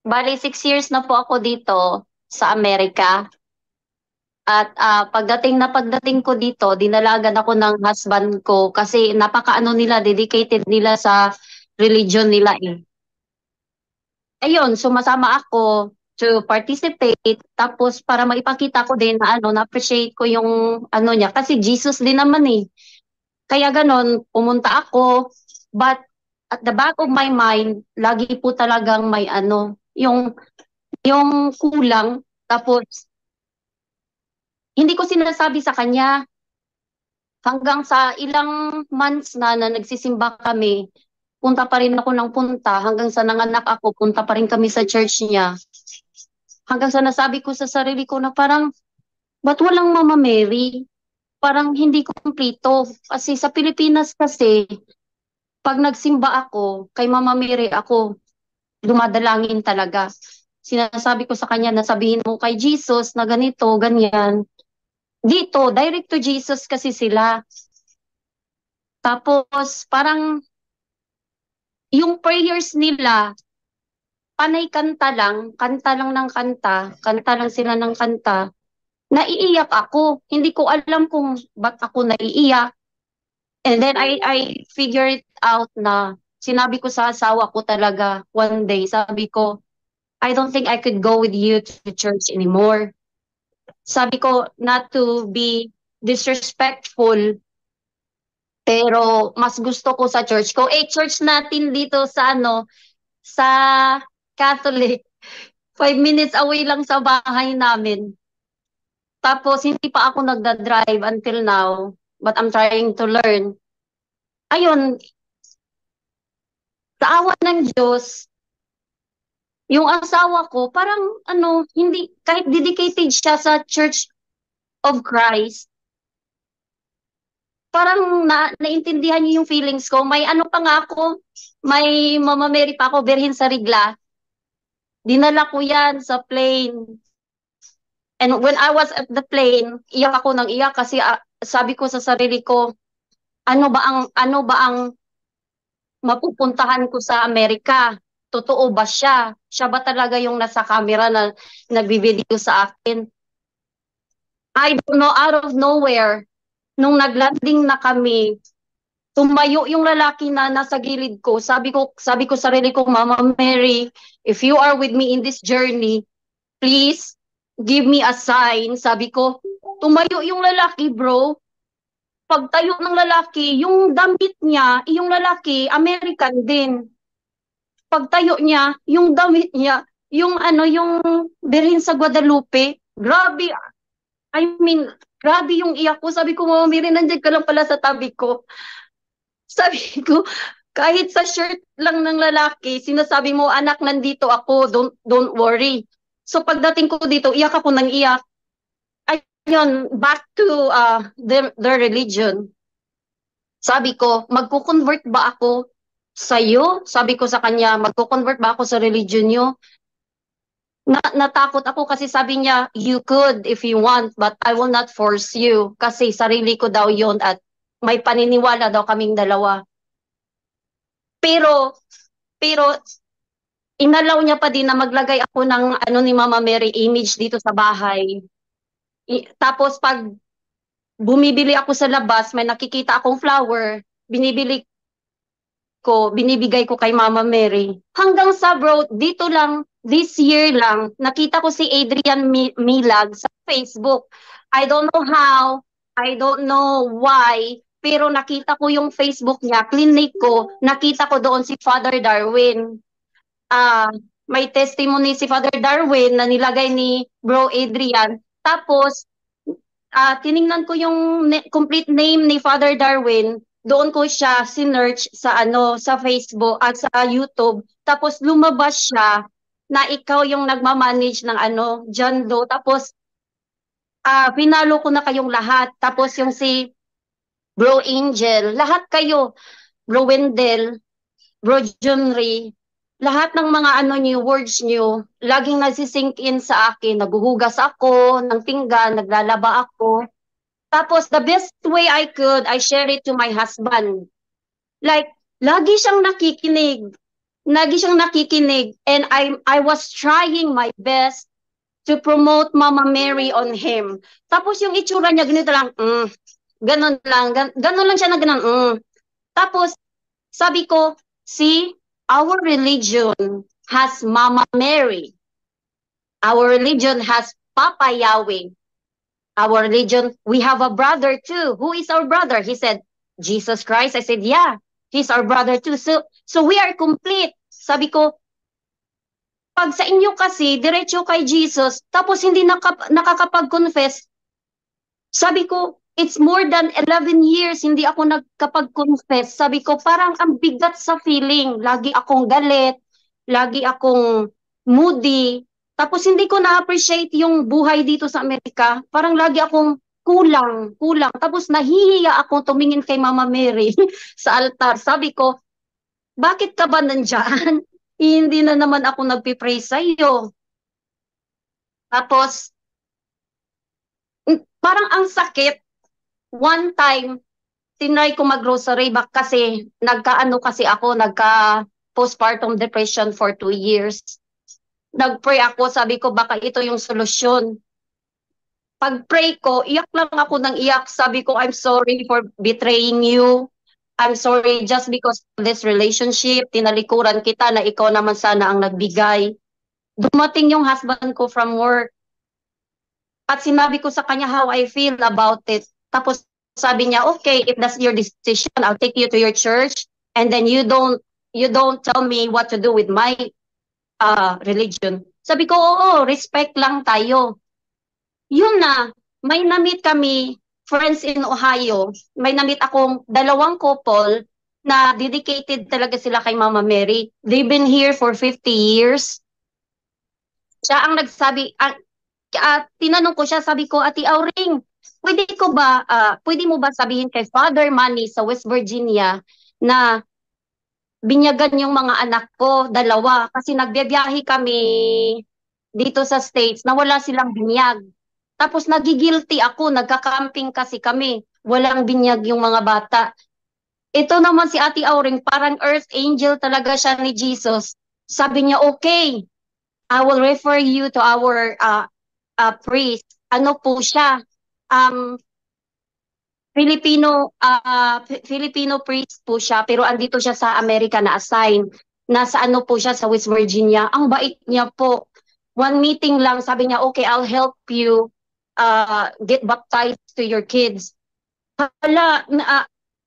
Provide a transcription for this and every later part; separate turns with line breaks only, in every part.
Bali, 6 years na po ako dito sa Amerika. At pagdating ko dito, dinalagan ako ng husband ko kasi napakaano nila, dedicated nila sa religion nila eh. Ayun, sumasama ako to participate tapos para maipakita ko din na na-appreciate ko yung ano niya kasi Jesus din naman eh. Kaya ganon, pumunta ako but at the back of my mind, lagi po talagang may yung kulang tapos hindi ko sinasabi sa kanya hanggang sa ilang months na nagsisimba kami, punta pa rin ako ng punta hanggang sa nanganak ako, punta pa rin kami sa church niya. Hanggang sa nasabi ko sa sarili ko na parang, ba't walang Mama Mary? Parang hindi kumpleto. Kasi sa Pilipinas kasi, pag nagsimba ako, kay Mama Mary ako, dumadalangin talaga. Sinasabi ko sa kanya na sabihin mo kay Jesus na ganito, ganyan. Dito, direct to Jesus kasi sila. Tapos, parang yung prayers nila, panay kanta lang ng kanta lang sila ng kanta. Naiiyak ako. Hindi ko alam kung ba't ako naiiyak. And then I figure it out na sinabi ko sa asawa ko talaga one day, sabi ko, I don't think I could go with you to church anymore. Sabi ko, not to be disrespectful, pero mas gusto ko sa church ko. Eh, church natin dito sa sa Catholic. 5 minutes away lang sa bahay namin. Tapos, hindi pa ako nagda-drive until now, but I'm trying to learn. Ayun, sa awa ng Diyos, yung asawa ko, parang hindi, kahit dedicated siya sa Church of Christ, parang naintindihan niya yung feelings ko. May ano pa nga ako, may Mama Mary pa ako, Birhen sa Rigla. Dinala ko yan sa plane. And when I was at the plane, iyak ako ng iyak kasi sabi ko sa sarili ko, ano ba ang mapupuntahan ko sa Amerika? Totoo ba siya? Siya ba talaga yung nasa camera na nagbibideo sa akin? I don't know, out of nowhere, nung naglanding na kami, tumayo yung lalaki na nasa gilid ko. Sabi ko sarili ko, Mama Mary, if you are with me in this journey, please give me a sign. Sabi ko, tumayo yung lalaki, bro. Pagtayo ng lalaki, yung damit niya, yung lalaki, American din. Pagtayo niya, yung damit niya, yung Birhen sa Guadalupe, grabe, I mean, grabe yung iyak ko. Sabi ko, Mama Mary, nandiyan ka lang pala sa tabi ko. Sabi ko, kahit sa shirt lang ng lalaki, sinasabi mo, anak, nandito ako, don't worry. So pagdating ko dito, iyak ako ng iyak. Ayun, back to their religion. Sabi ko, magko-convert ba ako sa iyo? Sabi ko sa kanya, magko-convert ba ako sa religion niyo? Natakot ako kasi sabi niya, you could if you want, but I will not force you. Kasi sarili ko daw yon at may paniniwala daw kaming dalawa. Pero, pero, inalaw niya pa din na maglagay ako ng ni Mama Mary image dito sa bahay. Tapos pag bumibili ako sa labas, may nakikita akong flower, binibigay ko kay Mama Mary. Hanggang sa bro, dito lang, this year lang, nakita ko si Adrian Milag sa Facebook. I don't know how, I don't know why, pero nakita ko yung Facebook niya, clinic ko, nakita ko doon si Father Darwin. Ah, may testimony si Father Darwin na nilagay ni Bro Adrian. Tapos, tiningnan ko yung complete name ni Father Darwin, doon ko siya sinearch sa sa Facebook at sa YouTube. Tapos lumabas siya na ikaw yung nagmamanage ng John Doe. Tapos pinalo ko na kayong lahat. Tapos yung si Bro Angel, lahat kayo, Bro Wendell, Bro Junry, lahat ng mga niyo, words niyo, laging nagsisink in sa akin. Naguhugas ako ng pinggan, naglalaba ako. Tapos, the best way I could, I share it to my husband. Like, lagi siyang nakikinig. lagi siyang nakikinig, and I was trying my best to promote Mama Mary on him. Tapos yung itsura niya, ganito lang, ganon lang siya na ganon, Tapos, sabi ko, see, our religion has Mama Mary. Our religion has Papa Yahweh. Our religion, we have a brother too. Who is our brother? He said, Jesus Christ. I said, yeah, he's our brother too. So we are complete. Sabi ko, pag sa inyo kasi, diretso kay Jesus, tapos hindi nakakapag-confess, sabi ko, it's more than 11 years hindi ako nagkapag-confess. Sabi ko, parang ang bigat sa feeling. Lagi akong galit, lagi akong moody. Tapos hindi ko na-appreciate yung buhay dito sa Amerika. Parang lagi akong kulang. Tapos nahihiya akong tumingin kay Mama Mary sa altar. Sabi ko, bakit ka ba nandyan? Hindi na naman ako nagpipray sa iyo. Tapos, parang ang sakit. One time, tinry ko mag-grocery back kasi nagka postpartum depression for 2 years. Nag-pray ako, sabi ko baka ito yung solusyon. Pag-pray ko, iyak lang ako ng iyak. Sabi ko, I'm sorry for betraying you. I'm sorry just because of this relationship. Tinalikuran kita na ikaw naman sana ang nagbigay. Dumating yung husband ko from work. At sinabi ko sa kanya how I feel about it. Tapos sabi niya, okay, if that's your decision, I'll take you to your church, and then you don't tell me what to do with my religion. Sabi ko, oo, respect lang tayo. Yun na, may na-meet kami, friends in Ohio, may na-meet akong 2 couple na dedicated talaga sila kay Mama Mary. They've been here for 50 years. Siya ang nagsabi, tinanong ko siya, sabi ko, Ate Auring, pwede mo ba sabihin kay Father Manny sa West Virginia na binyagan yung mga anak ko, 2, kasi nagbiyahe kami dito sa States na wala silang binyag. Tapos nagigilty ako, nagka-camping kasi kami, walang binyag yung mga bata. Ito naman si Ate Auring, parang earth angel talaga siya ni Jesus. Sabi niya, okay, I will refer you to our priest. Ano po siya? Filipino priest po siya, pero andito siya sa Amerika na assign. Nasa ano po siya sa West Virginia. Ang bait niya po. One meeting lang, sabi niya, okay, I'll help you get baptized to your kids. Hala,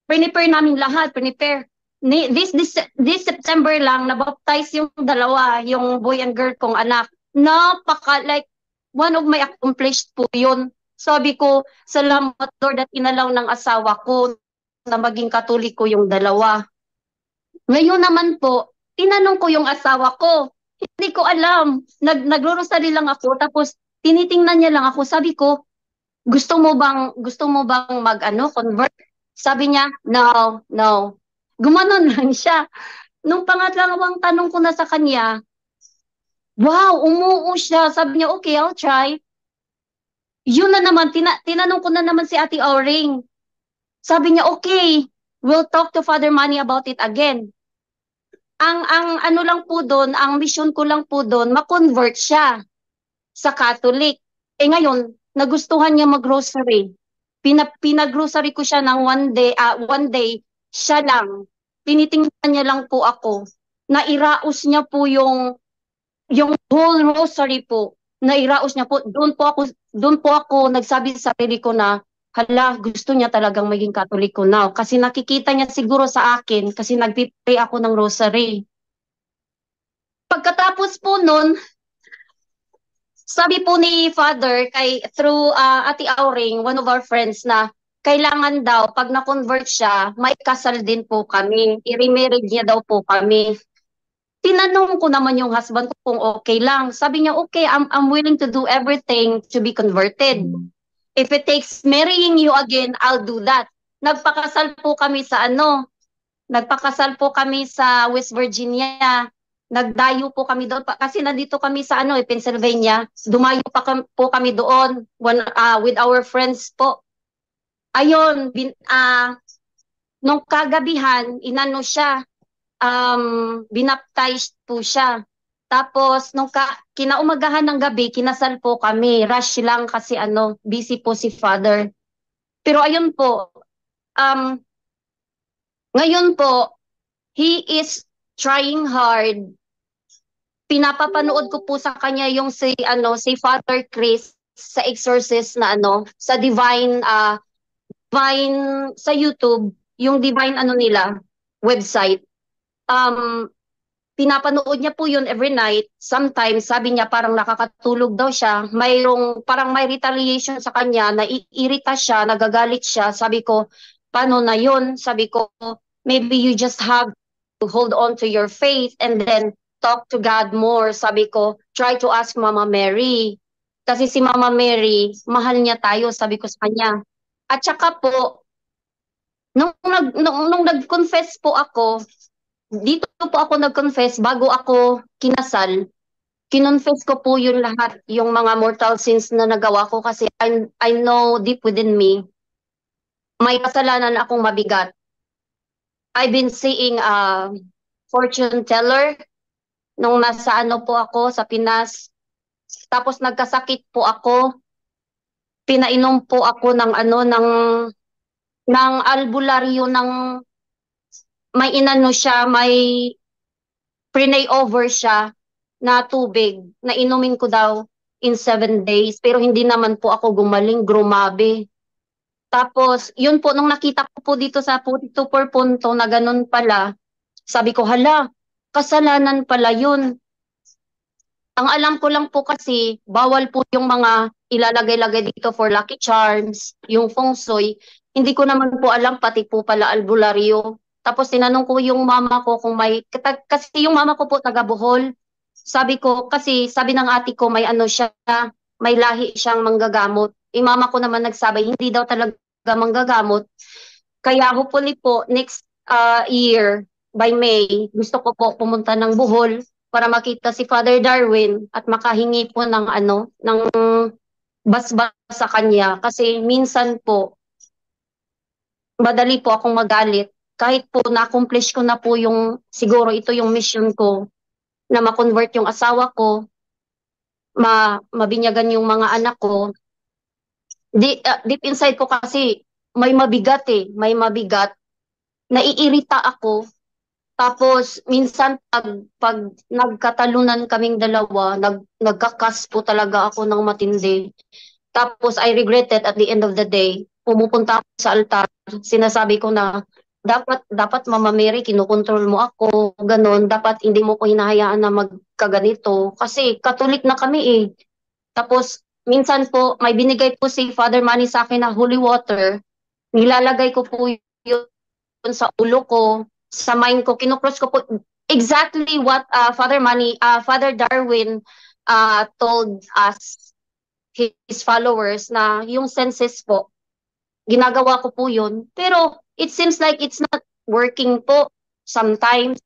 prepare namin lahat, prepare. This September lang, nabaptize yung 2, yung boy and girl kong anak. Like, one of my accomplished po yun. Sabi ko, salamat Lord at inalaw ng asawa ko na maging katoliko yung 2. Ngayon naman po, tinanong ko yung asawa ko. Hindi ko alam. Nagro-rosary lang ako, tapos tinitingnan niya lang ako. Sabi ko, gusto mo bang convert? Sabi niya, no. Gumanon lang siya. Nung pangatlawang tanong ko na sa kanya, wow, umuo siya. Sabi niya, okay, I'll try. Yun na naman, tinanong ko na naman si Ate Auring. Sabi niya, okay, we'll talk to Father Manny about it again. Ang ano lang po doon, ang mission ko lang po doon, ma-convert siya sa Catholic. Ngayon, nagustuhan niya mag-grocery. Pinag-grocery ko siya ng one day, siya lang. Tinitingnan niya lang po ako. Nairaos niya po yung whole rosary po. Nairaos niya po. Doon po ako nagsabi sa sarili ko na, hala, gusto niya talagang maging Katoliko now. Kasi nakikita niya siguro sa akin kasi nagpipray ako ng rosary. Pagkatapos po nun, sabi po ni Father through Ate Auring, one of our friends, na kailangan daw pag na-convert siya, may kasal din po kami. I-remarriage niya daw po kami. Tinanong ko naman yung husband ko kung okay lang. Sabi niya, okay, I'm willing to do everything to be converted. If it takes marrying you again, I'll do that. Nagpakasal po kami sa West Virginia. Nagdayo po kami doon kasi nandito kami sa Pennsylvania. Dumayo po kami doon with our friends po. Ayun, nung kagabihan, inano siya, binaptized po siya. Tapos, nung kinaumagahan ng gabi, kinasal po kami. Rush lang kasi busy po si father. Pero ayun po, um, ngayon po, he is trying hard. Pinapapanood ko po sa kanya yung si Father Chris sa Exorcist na sa Divine sa YouTube, yung Divine nila, website. Um, Pinapanood niya po yun every night. Sometimes, sabi niya parang nakakatulog daw siya. Mayroong parang may retaliation sa kanya, naiirita siya, nagagalit siya. Sabi ko, paano na yun? Sabi ko, maybe you just have to hold on to your faith and then talk to God more. Sabi ko, try to ask Mama Mary. Kasi si Mama Mary, mahal niya tayo, sabi ko sa kanya. At saka po, nung nag-confess po ako, dito po ako nag-confess bago ako kinasal. Kinonfess ko po yung lahat, yung mga mortal sins na nagawa ko kasi I know deep within me, may kasalanan akong mabigat. I've been seeing a fortune teller nung nasa po ako sa Pinas. Tapos nagkasakit po ako. Pinainom po ako ng ng albularyo ng may siya, may prenay over siya na tubig na inumin ko daw in 7 days. Pero hindi naman po ako gumaling, grumabe. Tapos, yun po, nung nakita ko po dito sa Punto por Punto na ganun pala, sabi ko, hala, kasalanan pala yun. Ang alam ko lang po kasi, bawal po yung mga ilalagay-lagay dito for lucky charms, yung feng shui. Hindi ko naman po alam, pati po pala albularyo. Tapos tinanong ko yung mama ko kung kasi yung mama ko po taga Bohol. Sabi ko, kasi sabi ng ate ko may siya, may lahi siyang manggagamot. Yung mama ko naman nagsabi, hindi daw talaga manggagamot. Kaya hopefully po, next year, by May, gusto ko po pumunta ng Bohol para makita si Father Darwin at makahingi po ng ng basbas sa kanya. Kasi minsan po, madali po akong magalit. Kahit po na-accomplish ko na po siguro ito yung mission ko, na ma-convert yung asawa ko, mabinyagan yung mga anak ko. Deep inside ko kasi, may mabigat may mabigat. Naiirita ako. Tapos, minsan, pag nagkatalunan kaming dalawa, nagkakas po talaga ako ng matindi. Tapos, I regret it at the end of the day. Pumupunta ako sa altar. Sinasabi ko na, dapat Mama Mary, kinukontrol mo ako, ganon. Dapat hindi mo ko hinahayaan na magkaganito. Kasi, Katolik na kami Tapos, minsan po, may binigay po si Father Manny sa akin na holy water. Nilalagay ko po yun sa ulo ko, sa mind ko, kinukross ko po exactly what Father Darwin told us, his followers, na yung senses po, ginagawa ko po yun. Pero it seems like it's not working po sometimes.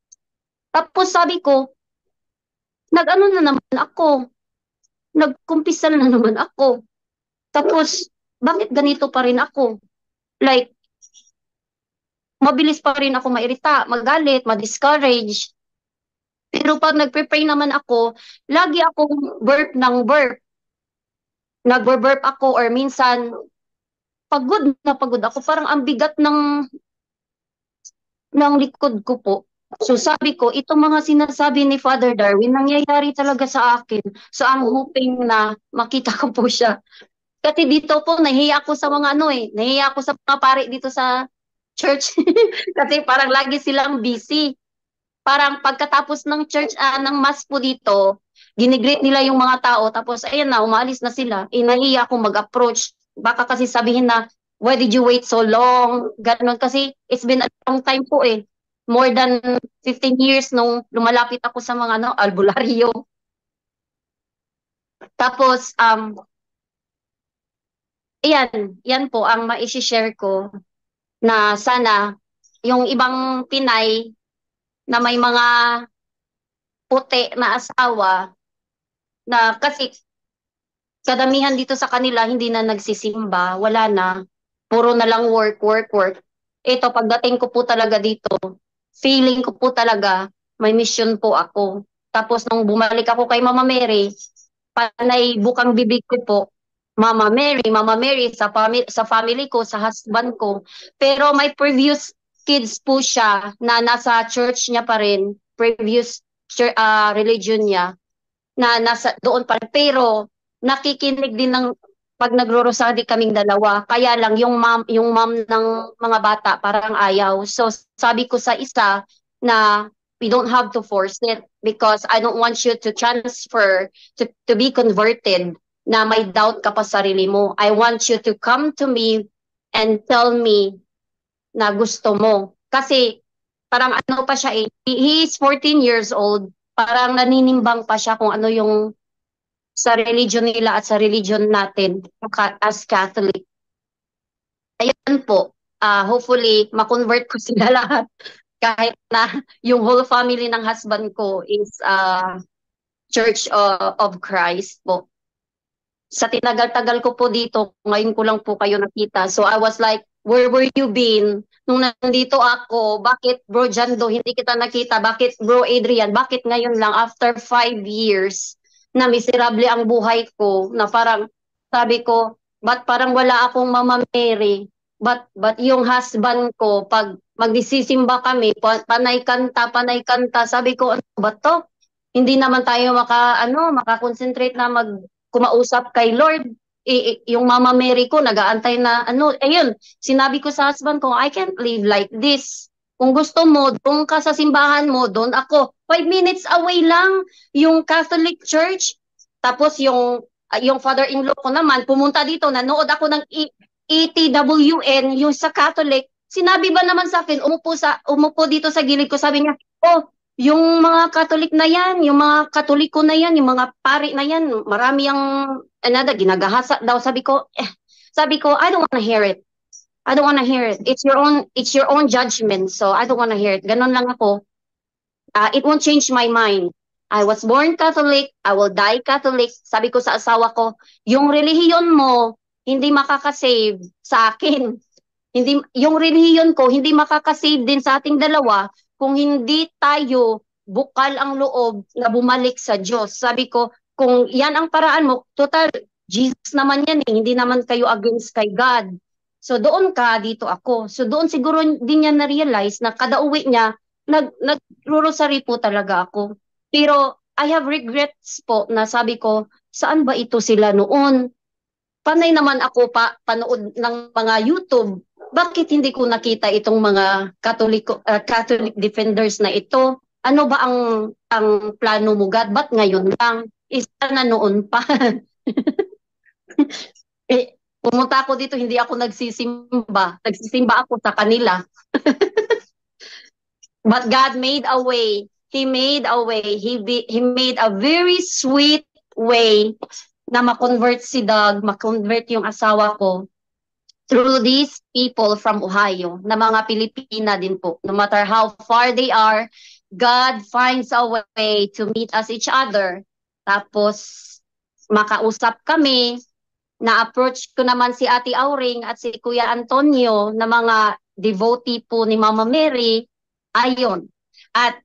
Tapos sabi ko, nag-ano na naman ako, nagkumpisal na naman ako. Tapos, bakit ganito pa rin ako? Like, mabilis pa rin ako mairita, magalit, ma-discourage. Pero pag nagpe-pray naman ako, lagi akong burp ng burp. Nagbo-burp ako or minsan pagod na pagod ako. Parang ang bigat ng likod ko po. So sabi ko, itong mga sinasabi ni Father Darwin, nangyayari talaga sa akin. So I'm hoping na makita ko po siya. Kasi dito po, nahiya ako sa mga nahiya ako sa mga pare dito sa church. Kasi parang lagi silang busy. Parang pagkatapos ng church, ng mass po dito, ginigreet nila yung mga tao, tapos ayan na, umalis na sila. Nahiya akong mag-approach. Baka kasi sabihin na, why did you wait so long? Ganon kasi, it's been a long time po More than 15 years nung lumalapit ako sa mga albularyo. Tapos, yan po ang ma-share ko na sana yung ibang Pinay na may mga puti na asawa na kasi kadamihan dito sa kanila hindi na nagsisimba, wala na. Puro na lang work, work, work. Ito, pagdating ko po talaga dito, feeling ko po talaga may mission po ako. Tapos nung bumalik ako kay Mama Mary, panay bukang bibig ko po, Mama Mary sa family ko, sa husband ko. Pero may previous kids po siya na nasa church niya pa rin, previous religion niya na nasa doon pa rin. Pero nakikinig din ng pag nagro-rosary kaming dalawa. Kaya lang yung mom ng mga bata parang ayaw. So sabi ko sa isa na we don't have to force it because I don't want you to transfer to be converted na may doubt ka pa sa sarili mo. I want you to come to me and tell me na gusto mo. Kasi parang ano pa siya eh, he is 14 years old, parang naninimbang pa siya kung ano yung sa religion nila at sa religion natin as Catholic. Ayan po, hopefully makonvert ko sila lahat kahit na yung whole family ng husband ko is Church of Christ po. Sa tinagal-tagal ko po dito, ngayon ko lang po kayo nakita. So I was like, where were you been? Nung nandito ako, bakit bro Jando, hindi kita nakita? Bakit bro Adrian, bakit ngayon lang after 5 years na miserable ang buhay ko, na parang sabi ko, ba't parang wala akong Mama Mary? But yung husband ko, pag magdisisimba kami, panay kanta, sabi ko, ano ba to? Hindi naman tayo maka-concentrate na kumausap kay Lord. Yung Mama Mary ko, nag-aantay na, ayun, sinabi ko sa husband ko, I can't live like this. Kung gusto mo, doon ka sa simbahan mo, doon ako. 5 minutes away lang yung Catholic Church. Tapos yung father-in-law ko naman, pumunta dito, nanood ako ng ETWN, yung sa Catholic. Sinabi ba naman sa akin, umupo dito sa gilid ko, sabi niya, oh, yung mga Catholic na yan, yung mga Katoliko na yan, yung mga pari na yan, marami ang ginagahasa daw. Sabi ko, I don't wanna hear it. I don't wanna hear it. It's your own judgment. So I don't wanna hear it. Ganon lang ako. It won't change my mind. I was born Catholic, I will die Catholic. Sabi ko sa asawa ko, yung relihiyon mo, hindi makakasave sa akin. Yung relihiyon ko, hindi makakasave din sa ating dalawa kung hindi tayo bukal ang loob na bumalik sa Diyos. Sabi ko, kung yan ang paraan mo, total, Jesus naman yan eh, hindi naman kayo against kay God. So doon ka, dito ako. So doon siguro din niya na-realize na kada uwi niya, nag-rosary po talaga ako. Pero I have regrets po na sabi ko, saan ba ito sila noon? Panay naman ako panood ng mga YouTube. Bakit hindi ko nakita itong mga Catholic defenders na ito? Ano ba ang plano mo, God? Ba't ngayon lang? Isa na noon pa. Pumunta ako dito, hindi ako nagsisimba. Nagsisimba ako sa kanila. But God made a way. He made a way. He made a very sweet way na ma-convert si Doug, ma-convert yung asawa ko through these people from Ohio, na mga Pilipina din po. No matter how far they are, God finds a way to meet us each other. Tapos, makausap kami, na-approach ko naman si Ate Auring at si Kuya Antonio na mga devotee po ni Mama Mary. Ayon. At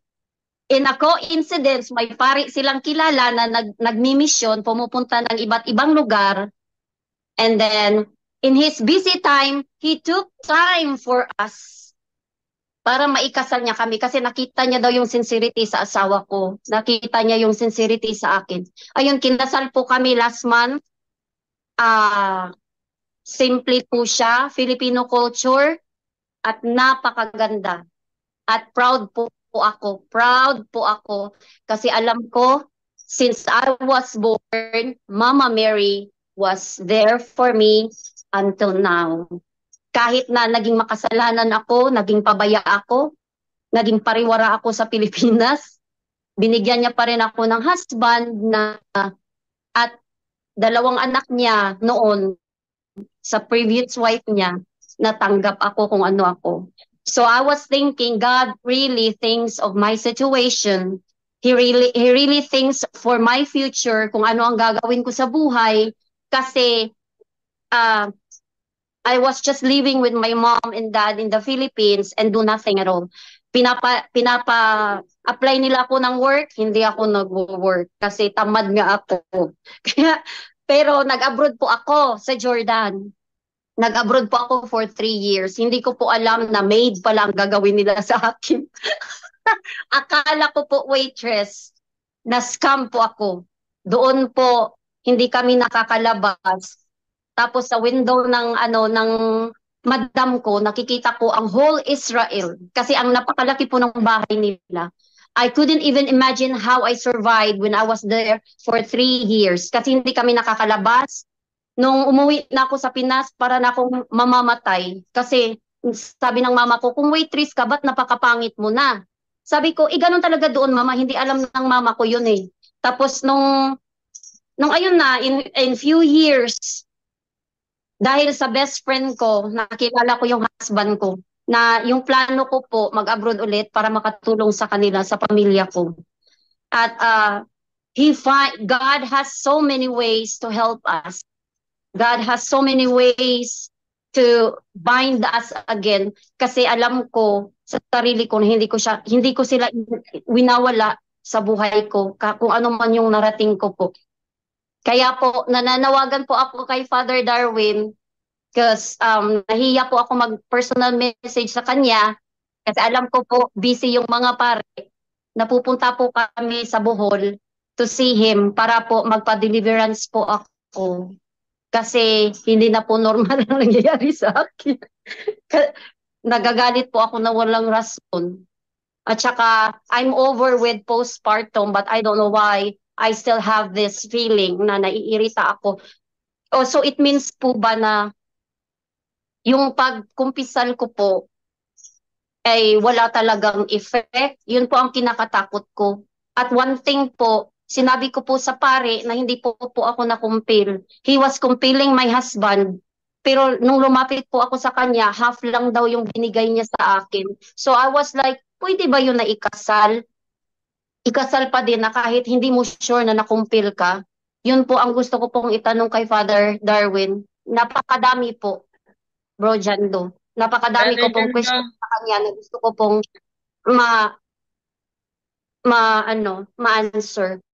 in a coincidence, may pari silang kilala na nagmi-mission, pumupunta ng iba't ibang lugar. And then, in his busy time, he took time for us para maikasal niya kami kasi nakita niya daw yung sincerity sa asawa ko. Nakita niya yung sincerity sa akin. Ayun, kinasal po kami last month. Simple po siya, Filipino culture, at napakaganda. At proud po ako. Proud po ako kasi alam ko, since I was born, Mama Mary was there for me until now. Kahit na naging makasalanan ako, naging pabaya ako, naging pariwara ako sa Pilipinas, binigyan niya pa rin ako ng husband at 2 anak niya noon sa previous wife niya, natanggap ako kung ano ako. So I was thinking, God really thinks of my situation. He really thinks for my future, kung ano ang gagawin ko sa buhay. Kasi I was just living with my mom and dad in the Philippines and do nothing at all. Pinapa-apply nila ako ng work, hindi ako nag-work kasi tamad nga ako. Kaya, pero nag-abroad po ako sa Jordan. Nag-abroad po ako for 3 years. Hindi ko po alam na maid pala ang gagawin nila sa akin. Akala ko po waitress. Na-scam po ako. Doon po, hindi kami nakakalabas. Tapos sa window ng madam ko, nakikita ko ang whole Israel. Kasi ang napakalaki po ng bahay nila. I couldn't even imagine how I survived when I was there for 3 years. Kasi hindi kami nakakalabas. Nung umuwi na ako sa Pinas, para na akong mamamatay. Kasi sabi ng mama ko, kung waitress ka, ba't napakapangit mo na? Sabi ko, ganun talaga doon, mama. Hindi alam ng mama ko yun eh. Tapos nung ayun na, in few years, dahil sa best friend ko, nakilala ko yung husband ko, na yung plano ko po, mag-abroad ulit para makatulong sa kanila, sa pamilya ko. At God has so many ways to help us. God has so many ways to bind us again kasi alam ko sa sarili ko na hindi ko sila winawala sa buhay ko kung ano man yung narating ko po. Kaya po nananawagan po ako kay Father Darwin because nahiya po ako mag-personal message sa kanya kasi alam ko po busy yung mga pare. Napupunta po kami sa Bohol to see him para po magpa-deliverance po ako. Kasi hindi na po normal ang nangyayari sa akin. Nagagalit po ako na walang rason. At saka, I'm over with postpartum but I don't know why I still have this feeling na naiirita ako. Oh, so it means po ba na yung pagkumpisal ko po ay wala talagang effect? Yun po ang kinakatakot ko. At one thing po, sinabi ko po sa pare na hindi po ako nakumpil. He was compiling my husband. Pero nung lumapit po ako sa kanya, half lang daw yung binigay niya sa akin. So I was like, pwede ba yun na ikasal? Ikasal pa din na kahit hindi mo sure na nakumpil ka. Yun po ang gusto ko pong itanong kay Father Darwin. Napakadami po, Bro Jando. Napakadami
Bale,
ko pong
ganito.
question sa kanya na gusto ko pong ma ma-answer.